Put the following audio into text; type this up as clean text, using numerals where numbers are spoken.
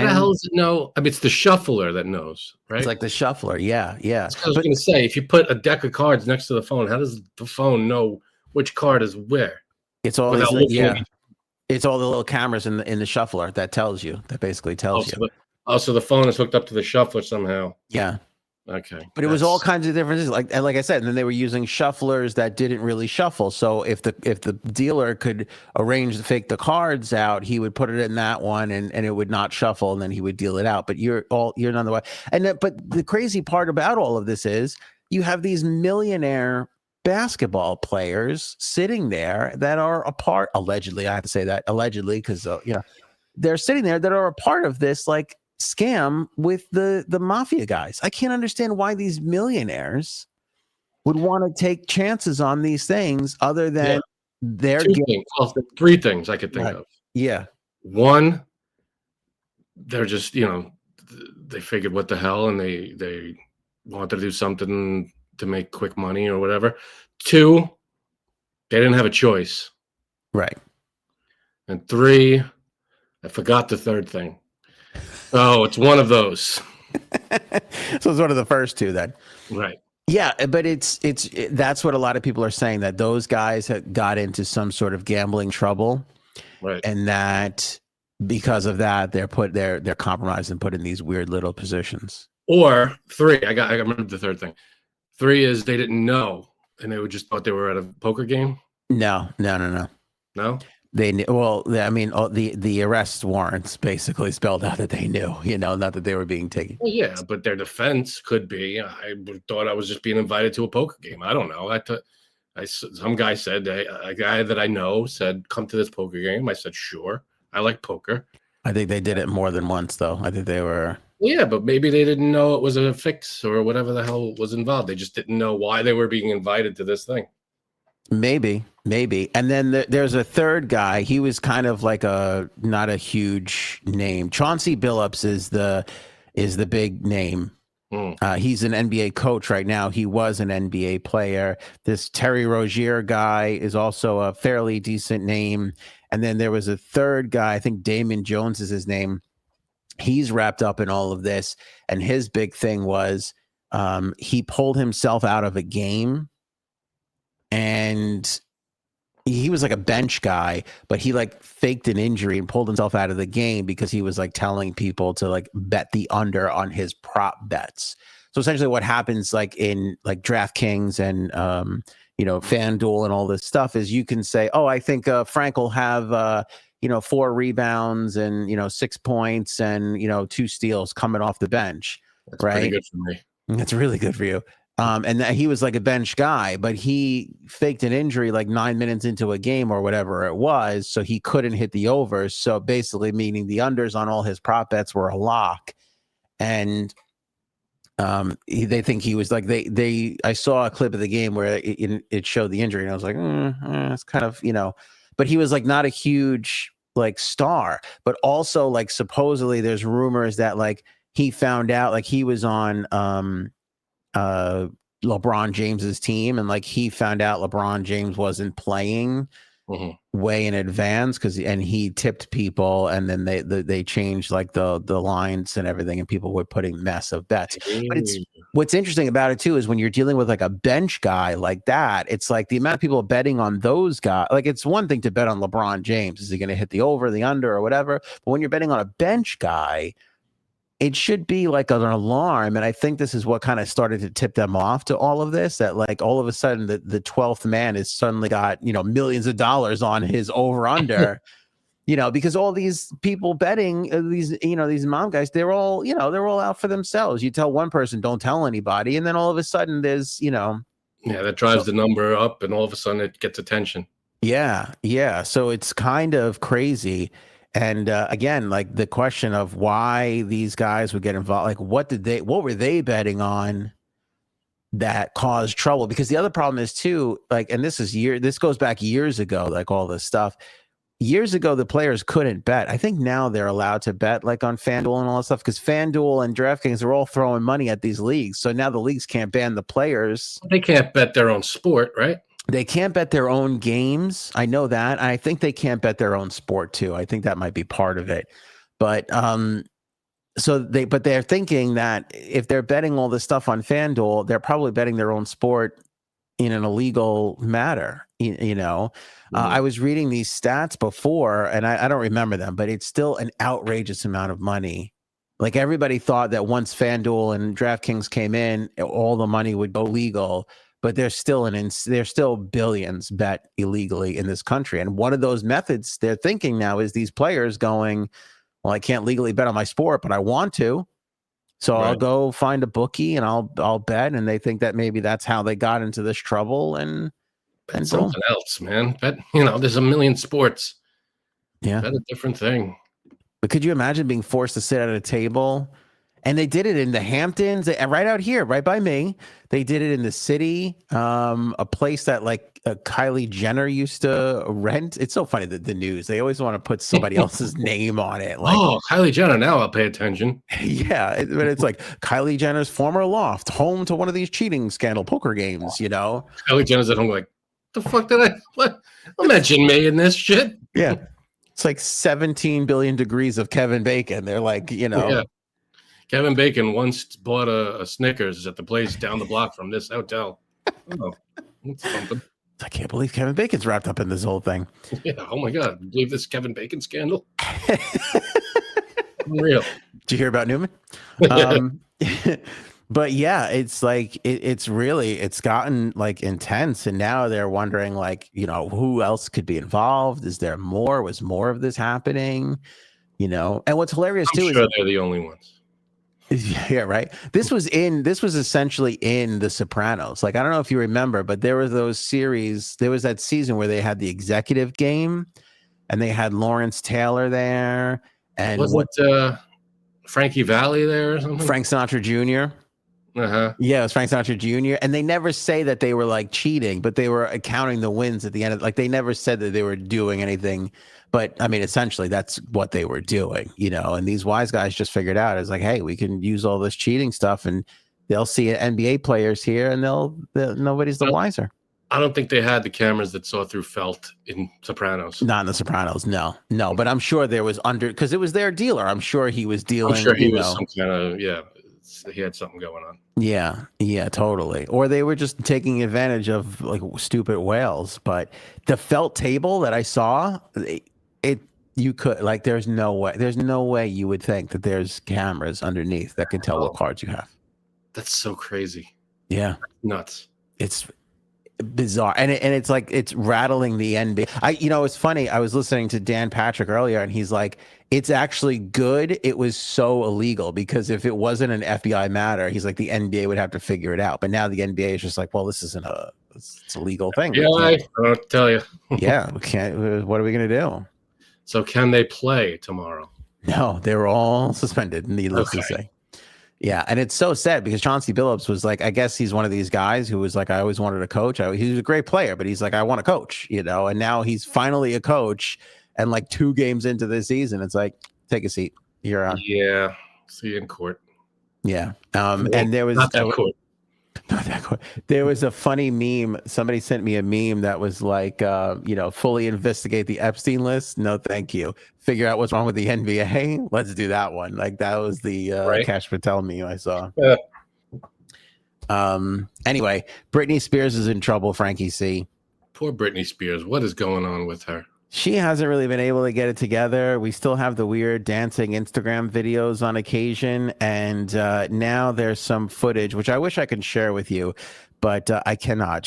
How the hell does it know? I mean, it's the shuffler that knows, It's right? like the shuffler. Yeah. That's what I was going to say. If you put a deck of cards next to the phone, how does the phone know which card is where It's all without these, looking at yeah. each? It's all the little cameras in the shuffler that basically tells you. So the phone is hooked up to the shuffler somehow. Yeah. Okay. But it was all kinds of differences. Like I said, and then they were using shufflers that didn't really shuffle. So if the dealer could arrange to fake the cards out, he would put it in that one and it would not shuffle, and then he would deal it out. But you're none the way. But the crazy part about all of this is you have these millionaire basketball players sitting there that are a part, allegedly, I have to say that allegedly, because they're sitting there that are a part of this like scam with the mafia guys. I can't understand why these millionaires would want to take chances on these things other than they're things. Well, 3 things I could think of. Yeah. One, they're just, they figured what the hell, and they wanted to do something to make quick money or whatever. 2, they didn't have a choice. Right. And 3, I forgot the third thing. Oh, it's one of those. So it's one of the first 2 then. Right. Yeah, but that's what a lot of people are saying, that those guys have got into some sort of gambling trouble. Right. And that because of that, they're compromised and put in these weird little positions. Or 3, I remember the third thing. 3 is they didn't know, and they just thought they were at a poker game. No. No. They knew. Well, I mean, the arrest warrants basically spelled out that they knew. Not that they were being taken. Well, yeah, but their defense could be, I thought I was just being invited to a poker game. I don't know. Some guy said, a guy that I know said, come to this poker game. I said, sure. I like poker. I think they did it more than once, though. I think they were. Yeah, but maybe they didn't know it was a fix or whatever the hell was involved. They just didn't know why they were being invited to this thing. Maybe. And then there's a third guy. He was kind of like not a huge name. Chauncey Billups is the big name. He's an NBA coach right now. He was an NBA player. This Terry Rozier guy is also a fairly decent name. And then there was a third guy, I think Damon Jones is his name. He's wrapped up in all of this. And his big thing was he pulled himself out of a game. And he was like a bench guy, but he like faked an injury and pulled himself out of the game because he was like telling people to like bet the under on his prop bets. So essentially what happens like in like DraftKings and, FanDuel and all this stuff is you can say, oh, I think Frank will have, 4 rebounds and, 6 points and, 2 steals coming off the bench. That's right? Pretty good for me. That's really good for you. And that he was like a bench guy, but he faked an injury like 9 minutes into a game or whatever it was. So he couldn't hit the overs. So basically meaning the unders on all his prop bets were a lock. And they think he was like, I saw a clip of the game where it showed the injury and I was like, it's kind of, but he was like not a huge like star, but also like supposedly there's rumors that like he found out like he was on, LeBron James's team, and like he found out LeBron James wasn't playing way in advance and he tipped people, and then they changed like the lines and everything, and people were putting massive bets. But what's interesting about it too is when you're dealing with like a bench guy like that, it's like the amount of people betting on those guys. Like it's one thing to bet on LeBron James, is he going to hit the over, the under, or whatever? But when you're betting on a bench guy, it should be like an alarm. And I think this is what kind of started to tip them off to all of this, that like all of a sudden the 12th man has suddenly got, millions of dollars on his over under, because all these people betting these mom guys, they're all out for themselves. You tell one person, don't tell anybody. And then all of a sudden there's, yeah, that drives the number up, and all of a sudden it gets attention. Yeah. Yeah. So it's kind of crazy. And again, like the question of why these guys would get involved, like what were they betting on that caused trouble? Because the other problem is too, like, and this goes back years ago, like all this stuff. Years ago, the players couldn't bet. I think now they're allowed to bet like on FanDuel and all that stuff, because FanDuel and DraftKings are all throwing money at these leagues. So now the leagues can't ban the players. They can't bet their own sport, right? They can't bet their own games. I know that. I think they can't bet their own sport too. I think that might be part of it. But but they're thinking that if they're betting all this stuff on FanDuel, they're probably betting their own sport in an illegal matter. I was reading these stats before, and I don't remember them, but it's still an outrageous amount of money. Like everybody thought that once FanDuel and DraftKings came in, all the money would go legal, but there's still billions bet illegally in this country. And one of those methods they're thinking now is these players going, well, I can't legally bet on my sport, but I want to. So I'll go find a bookie and I'll bet. And they think that maybe that's how they got into this trouble. And something else, man. Bet, there's a million sports. Yeah. Bet a different thing. But could you imagine being forced to sit at a table? And they did it in the Hamptons, right out here, right by me. They did it in the city, a place that like Kylie Jenner used to rent. It's so funny that the news, they always want to put somebody else's name on it. Like, oh, Kylie Jenner, now I'll pay attention. Yeah, but it's like Kylie Jenner's former loft, home to one of these cheating scandal poker games, Kylie Jenner's at home like, the fuck did what? Mention me in this shit? Yeah. It's like 17 billion degrees of Kevin Bacon. They're like, Yeah. Kevin Bacon once bought a Snickers at the place down the block from this hotel. Oh, that's something. I can't believe Kevin Bacon's wrapped up in this whole thing. Yeah. Oh my God. You believe this Kevin Bacon scandal? Unreal. Did you hear about Newman? But yeah, it's like it's gotten like intense, and now they're wondering like, who else could be involved? Is there more? Was more of this happening? And what's hilarious too is they're the only ones. Yeah, right. This was essentially in The Sopranos. Like, I don't know if you remember, but there were those series. There was that season where they had the executive game, and they had Lawrence Taylor there, and wasn't Frankie Valli there or something? Frank Sinatra Jr. Yeah, it was Frank Sinatra Jr. And they never say that they were like cheating, but they were counting the wins at the end. Like, they never said that they were doing anything. But I mean, essentially, that's what they were doing, And these wise guys just figured out, it's like, hey, we can use all this cheating stuff, and they'll see NBA players here, and nobody's the wiser. I don't think they had the cameras that saw through felt in Sopranos. Not in The Sopranos, no. But I'm sure there was because it was their dealer. I'm sure he was dealing. I'm sure he was some kind of he had something going on. Yeah, totally. Or they were just taking advantage of like stupid whales. But the felt table that I saw, you could like, there's no way you would think that there's cameras underneath that can tell what cards you have. That's so crazy. Yeah, nuts. It's bizarre, and it's like it's rattling the NBA. It's funny. I was listening to Dan Patrick earlier, and he's like, it's actually good it was so illegal, because if it wasn't an FBI matter, he's like, the NBA would have to figure it out. But now the NBA is just like, well, this isn't it's a legal thing. Yeah, I don't tell you. Yeah, we can't. What are we gonna do? So can they play tomorrow? No, they were all suspended, needless to say. Yeah, and it's so sad because Chauncey Billups was like, I guess he's one of these guys who was like, I always wanted to coach. He was a great player, but he's like, I want to coach, and now he's finally a coach. And like 2 games into this season, it's like, take a seat. You're on. Yeah, see you in court. Yeah, and there was not that court. Not that court. There was a funny meme. Somebody sent me a meme that was like, fully investigate the Epstein list. No, thank you. Figure out what's wrong with the NBA. Let's do that one. Like, that was the Cash Patel meme I saw. Yeah. Anyway, Britney Spears is in trouble, Frankie C. Poor Britney Spears. What is going on with her? She hasn't really been able to get it together. We still have the weird dancing Instagram videos on occasion. And now there's some footage, which I wish I could share with you, but I cannot.